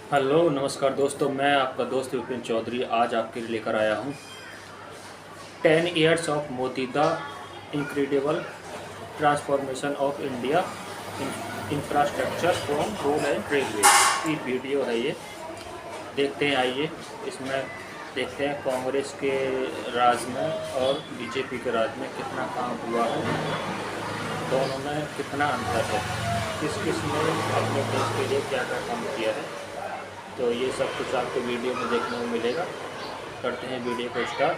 Hello नमस्कार दोस्तों, मैं आपका दोस्त विपिन चौधरी आज आपके लिए लेकर आया हूँ 10 years of Modi the incredible transformation of India infrastructure from road and railway की वीडियो है ये। देखते हैं, आइए इसमें देखते हैं कांग्रेस के राज में और बीजेपी के राज में कितना काम हुआ है, दोनों में कितना अंतर है, किस किस ने अपने देश के लिए क्या क्या काम किया है। तो ये सब कुछ आपको वीडियो में देखने को मिलेगा। करते हैं वीडियो को स्टार्ट।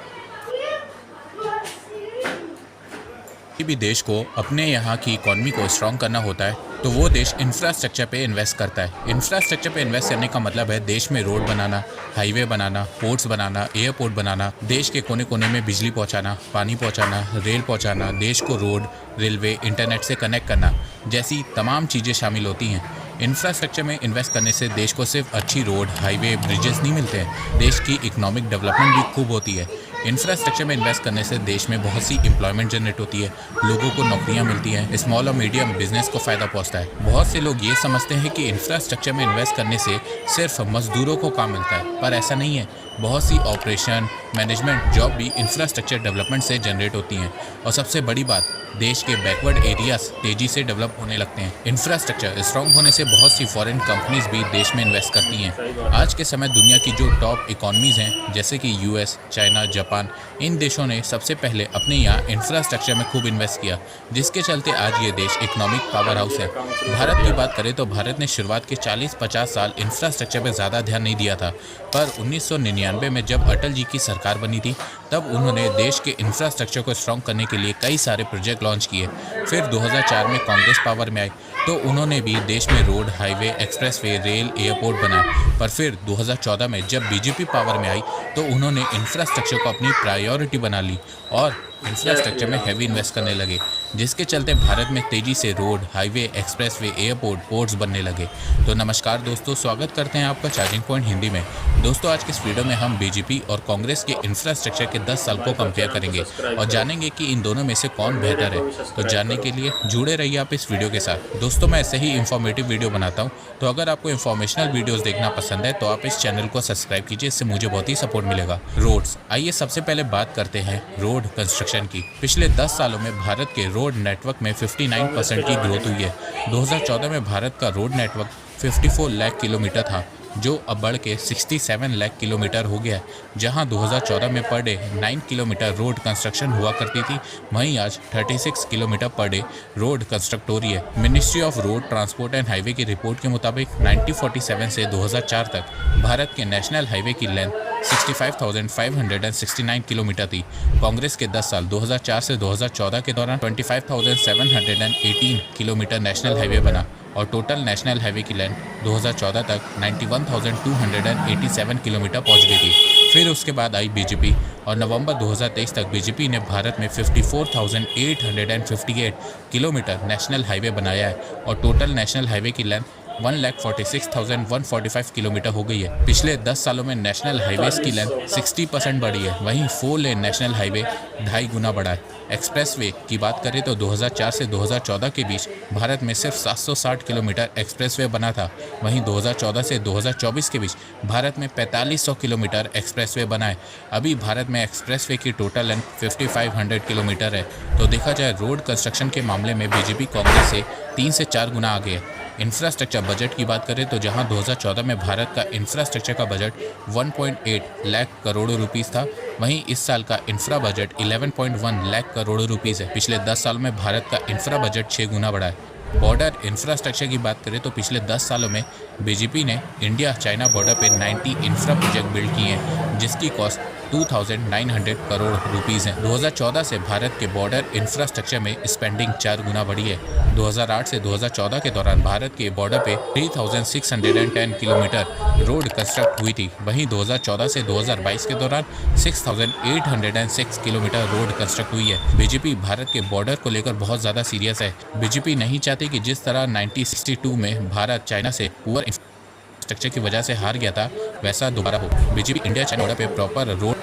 किसी भी देश को अपने यहाँ की इकोनॉमी को स्ट्रॉन्ग करना होता है तो वो देश इंफ्रास्ट्रक्चर पे इन्वेस्ट करता है। इंफ्रास्ट्रक्चर पे इन्वेस्ट करने का मतलब है देश में रोड बनाना, हाईवे बनाना, पोर्ट्स बनाना, एयरपोर्ट बनाना, देश के कोने कोने में बिजली पहुँचाना, पानी पहुँचाना, रेल पहुँचाना, देश को रोड, रेलवे, इंटरनेट से कनेक्ट करना जैसी तमाम चीज़ें शामिल होती हैं। इंफ्रास्ट्रक्चर में इन्वेस्ट करने से देश को सिर्फ अच्छी रोड, हाईवे, ब्रिजेस नहीं मिलते हैं, देश की इकोनॉमिक डेवलपमेंट भी खूब होती है। इंफ्रास्ट्रक्चर में इन्वेस्ट करने से देश में बहुत सी एम्प्लॉयमेंट जनरेट होती है, लोगों को नौकरियां मिलती हैं, स्मॉल और मीडियम बिजनेस को फ़ायदा पहुंचता है। बहुत से लोग ये समझते हैं कि इंफ्रास्ट्रक्चर में इन्वेस्ट करने से सिर्फ मजदूरों को काम मिलता है, पर ऐसा नहीं है। बहुत सी ऑपरेशन, मैनेजमेंट जॉब भी इंफ्रास्ट्रक्चर डेवलपमेंट से जनरेट होती हैं। और सबसे बड़ी बात, देश के बैकवर्ड एरियाज तेजी से डेवलप होने लगते हैं। इंफ्रास्ट्रक्चर स्ट्रॉन्ग होने से बहुत सी फॉरेन कंपनीज भी देश में इन्वेस्ट करती हैं। आज के समय दुनिया की जो टॉप इकोनॉमीज़ हैं जैसे कि यूएस, चाइना, जापान, इन देशों ने सबसे पहले अपने यहाँ इंफ्रास्ट्रक्चर में खूब इन्वेस्ट किया, जिसके चलते आज ये देश इकोनॉमिक पावर हाउस है। भारत की बात करें तो भारत ने शुरुआत के 40-50 साल इंफ्रास्ट्रक्चर पर ज़्यादा ध्यान नहीं दिया था, पर 1999 में जब अटल जी की सरकार बनी थी तब उन्होंने देश के इंफ्रास्ट्रक्चर को स्ट्रॉन्ग करने के लिए कई सारे प्रोजेक्ट लॉन्च किए। फिर 2004 में कांग्रेस पावर में आई तो उन्होंने भी देश में road, highway, expressway, rail, airport बनाए। पर फिर 2014 में जब बीजेपी पावर में आई तो उन्होंने इंफ्रास्ट्रक्चर को अपनी प्रायोरिटी बना ली और इंफ्रास्ट्रक्चर में हैवी इन्वेस्ट करने लगे, जिसके चलते भारत में तेज़ी से road, highway, expressway, airport, ports बनने लगे। तो नमस्कार दोस्तों, स्वागत करते हैं आपका चार्जिंग पॉइंट हिंदी में। दोस्तों, आज के इस वीडियो में हम बीजेपी और कांग्रेस के इंफ्रास्ट्रक्चर के 10 साल को कंपेयर करेंगे और जानेंगे कि इन दोनों में से कौन बेहतर है। तो जानने के लिए जुड़े रहिए आप इस वीडियो के साथ। दोस्तों, मैं ऐसे ही इंफॉर्मेटिव वीडियो बनाता हूँ, तो अगर आपको इंफॉर्मेशनल वीडियोज़ देखना पसंद है तो आप इस चैनल को सब्सक्राइब कीजिए, इससे मुझे बहुत ही सपोर्ट मिलेगा। रोड्स, आइए सबसे पहले बात करते हैं रोड कंस्ट्रक्शन की। पिछले 10 सालों में भारत के रोड नेटवर्क में 59% की ग्रोथ हुई है। 2014 में भारत का रोड नेटवर्क 54 लाख किलोमीटर था, जो अब बढ़ के 67 लाख किलोमीटर हो गया है। जहां 2014 में per day 9 kilometre road construction हुआ करती थी, वहीं आज 36 kilometre per day road construct हो रही है। Ministry of road transport and highway की रिपोर्ट के मुताबिक 1947 से 2004 तक भारत के नेशनल हाईवे की लेंथ 65,569 किलोमीटर थी। कांग्रेस के 10 साल 2004 से 2014 के दौरान 25,718 किलोमीटर नेशनल हाईवे बना और टोटल नेशनल हाईवे की लेंथ 2014 तक 91,287 किलोमीटर पहुंच गई थी। फिर उसके बाद आई बीजेपी और नवंबर 2023 तक बीजेपी ने भारत में 54,858 किलोमीटर नेशनल हाईवे बनाया है और टोटल नेशनल हाईवे की लेंथ 1,46,145 किलोमीटर हो गई है। पिछले 10 सालों में नेशनल हाईवेज की लेंथ 60% बढ़ी है, वहीं 4 लेन नेशनल हाईवे 2.5 गुना बढ़ा है। एक्सप्रेसवे की बात करें तो 2004 से 2014 के बीच भारत में सिर्फ 760 किलोमीटर एक्सप्रेसवे बना था, वहीं 2014 से 2024 के बीच भारत में 4500 किलोमीटर एक्सप्रेसवे बना है। अभी भारत में एक्सप्रेसवे की टोटल लेंथ 5500 किलोमीटर है। तो देखा जाए रोड कंस्ट्रक्शन के मामले में बीजेपी कांग्रेस से 3 से 4 गुना आगे है। इंफ्रास्ट्रक्चर बजट की बात करें तो जहां 2014 में भारत का इंफ्रास्ट्रक्चर का बजट 1.8 लाख करोड़ रुपीस था, वहीं इस साल का infra budget 11.1 lakh crore rupees है। पिछले 10 सालों में भारत का इंफ्रा बजट 6 गुना बढ़ा है। बॉर्डर इंफ्रास्ट्रक्चर की बात करें तो पिछले 10 सालों में बीजेपी ने इंडिया चाइना बॉर्डर पे 90 इंफ्रा प्रोजेक्ट बिल्ड किए हैं, जिसकी कॉस्ट 2,900 करोड़ रुपीस है। 2014 से भारत के बॉर्डर इंफ्रास्ट्रक्चर में स्पेंडिंग 4 गुना बढ़ी है। 2008 से 2014 के दौरान भारत के बॉर्डर पे 3,610 किलोमीटर रोड कंस्ट्रक्ट हुई थी, वहीं 2014 से 2022 के दौरान 6,806 किलोमीटर रोड कंस्ट्रक्ट हुई है। बीजेपी भारत के बॉर्डर को लेकर बहुत ज़्यादा सीरियस है। बीजेपी नहीं चाहती कि जिस तरह 1962 में भारत चाइना से पुअर इंफ्रास्ट्रक्चर की वजह से हार गया था, वैसा दोबारा हो। बीजेपी इंडिया चाइना बॉर्डर पे प्रॉपर रोड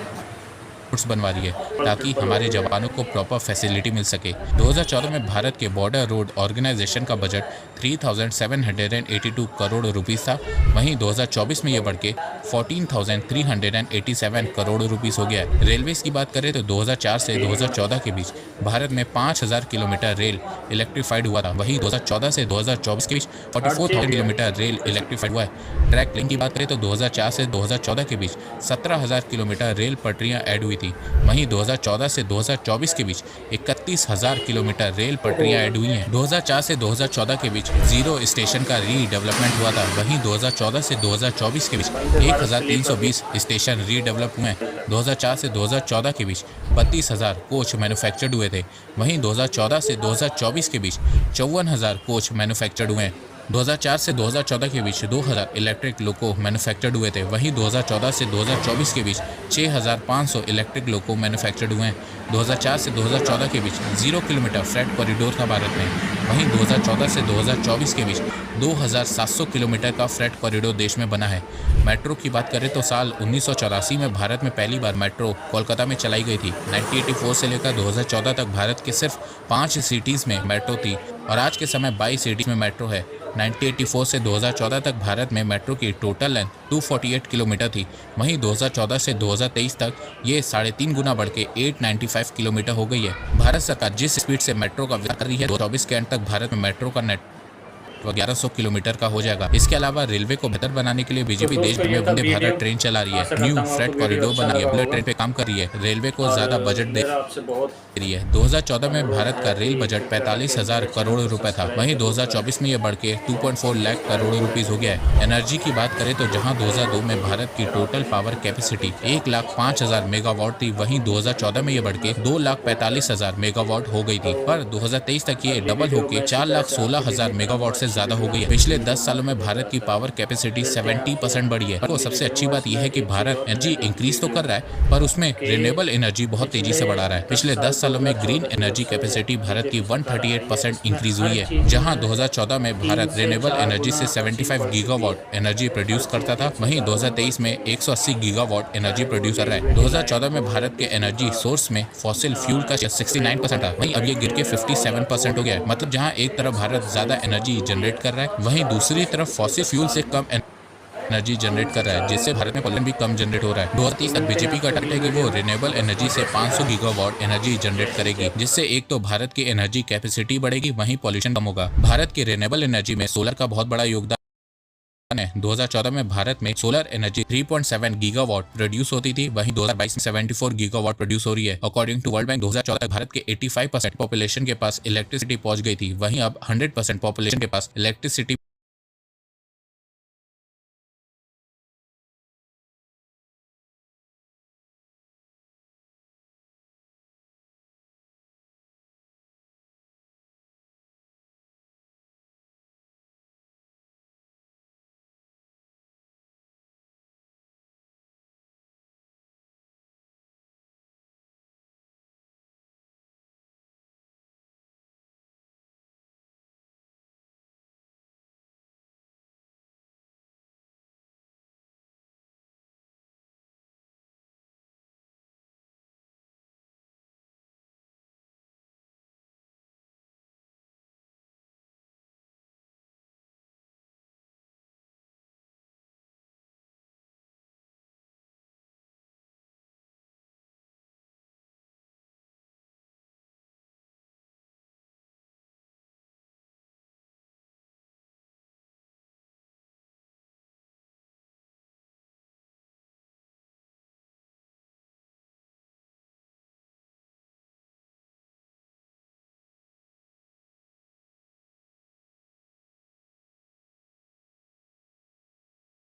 एयरपोर्ट्स बनवा रही है ताकि हमारे जवानों को प्रॉपर फैसिलिटी मिल सके। 2014 में भारत के बॉर्डर रोड ऑर्गेनाइजेशन का बजट 3,782 करोड़ रुपीस था। वहीं 2024 में यह बढ़ के 14,387 करोड़ रुपीस हो गया है। रेलवेज की बात करें तो 2004 से 2014 के बीच भारत में 5,000 किलोमीटर रेल इलेक्ट्रीफाइड हुआ था। वहीं 2014 से 2024 के बीच 44,000 किलोमीटर रेल इलेक्ट्रीफाइड हुआ है। ट्रैक लिंक की बात करें तो 2004 से 2014 के बीच 17,000 किलोमीटर रेल पटरियां ऐड हुई थी। वहीं 2014 से 2024 के बीच 31,000 किलोमीटर रेल पटरियां ऐड हुई हैं। 2004 से 2014 के बीच 0 स्टेशन का रीडेवलपमेंट हुआ था। वहीं 2014 से 2024 के बीच 1,320 स्टेशन रीडेवलप हुए हैं। 2004 से 2014 के बीच 32,000 कोच मैन्युफैक्चर्ड हुए थे। वहीं 2014 से 2024 के बीच 54,000 कोच मैन्युफैक्चर्ड हुए हैं। 2004 से 2014 के बीच 2,000 इलेक्ट्रिक लोको मैन्युफैक्चर्ड हुए थे। वहीं 2014 से 2024 के बीच 6,500 इलेक्ट्रिक लोको मैन्युफैक्चर्ड हुए हैं। 2004 से 2014 के बीच 0 किलोमीटर फ्रेट कॉरिडोर था भारत में। वहीं 2014 से 2024 के बीच 2,700 किलोमीटर का फ्रेट कॉरिडोर देश में बना है। मेट्रो की बात करें तो साल 1984 में भारत में पहली बार मेट्रो कोलकाता में चलाई गई थी। 1984 से लेकर 2014 तक भारत के सिर्फ 5 सिटीज़ में मेट्रो थी और आज के समय 22 सिटीज़ में मेट्रो है। 1984 से 2014 तक भारत में मेट्रो की टोटल लेंथ 248 किलोमीटर थी। वहीं 2014 से 2023 तक ये 3.5 गुना बढ़ के 895 किलोमीटर हो गई है। भारत सरकार जिस स्पीड से मेट्रो का विकास कर रही है, 2024 के अंत तक भारत में मेट्रो का नेटवर्क 1100 किलोमीटर का हो जाएगा। इसके अलावा रेलवे को बेहतर बनाने के लिए बीजेपी देश भर में वंदे भारत ट्रेन चला रही है, न्यू फ्रेट कॉरिडोर बना रही है, बुलेट ट्रेन पे काम कर रही है, रेलवे को ज्यादा बजट दे रही है। 2014 में भारत का रेल बजट 45,000 करोड़ रुपए था। वहीं 2024 में यह बढ़ के 2.4 लाख करोड़ रुपीस हो गया है। एनर्जी की बात करें तो जहां 2002 में भारत की टोटल पावर कैपेसिटी 1,05,000 मेगावाट थी, वहीं 2014 में यह बढ़ के 2,45,000 मेगावाट हो गई थी। पर 2023 तक ये डबल होकर 4,16,000 मेगावाट से ज्यादा हो गई है। पिछले 10 सालों में भारत की पावर कैपेसिटी 70% बढ़ी है। तो सबसे अच्छी बात यह है कि भारत एनर्जी इंक्रीज तो कर रहा है पर उसमें रिन्यूएबल एनर्जी बहुत तेजी से बढ़ा रहा है। पिछले 10 सालों में ग्रीन एनर्जी कैपेसिटी भारत की 138% इंक्रीज हुई है। जहां 2014 में भारत रिन्यूएबल एनर्जी से 75 गीगावाट एनर्जी प्रोड्यूस करता था, वहीं 2023 में 180 गीगावाट एनर्जी प्रोड्यूस कर रहा है। 2014 में भारत के एनर्जी सोर्स में फॉसिल फ्यूल का 69% था, वहीं अब ये गिर के 57% हो गया है। मतलब जहां एक तरफ भारत ज्यादा एनर्जी जनरेट कर रहा है, वहीं दूसरी तरफ फॉसिल फ्यूल से कम एनर्जी जनरेट कर रहा है, जिससे भारत में पॉल्यूशन भी कम जनरेट हो रहा है। 2030 तक बीजेपी का टारगेट है कि वो रिन्यूएबल एनर्जी से 500 गीगावाट एनर्जी जनरेट करेगी, जिससे एक तो भारत की एनर्जी कैपेसिटी बढ़ेगी, वहीं पॉल्यूशन कम होगा। भारत की रिन्यूएबल एनर्जी में सोलर का बहुत बड़ा योगदान है। 2014 में भारत में सोलर एनर्जी 3.7 गीगावाट प्रोड्यूस होती थी, वहीं 2022 में 74 गीगावाट प्रोड्यूस हो रही है। अकॉर्डिंग टू वर्ल्ड बैंक 2014 तक भारत के 85% पॉपुलेशन के पास इलेक्ट्रिसिटी पहुंच गई थी, वहीं अब 100% पॉपुलेशन के पास इलेक्ट्रिसिटी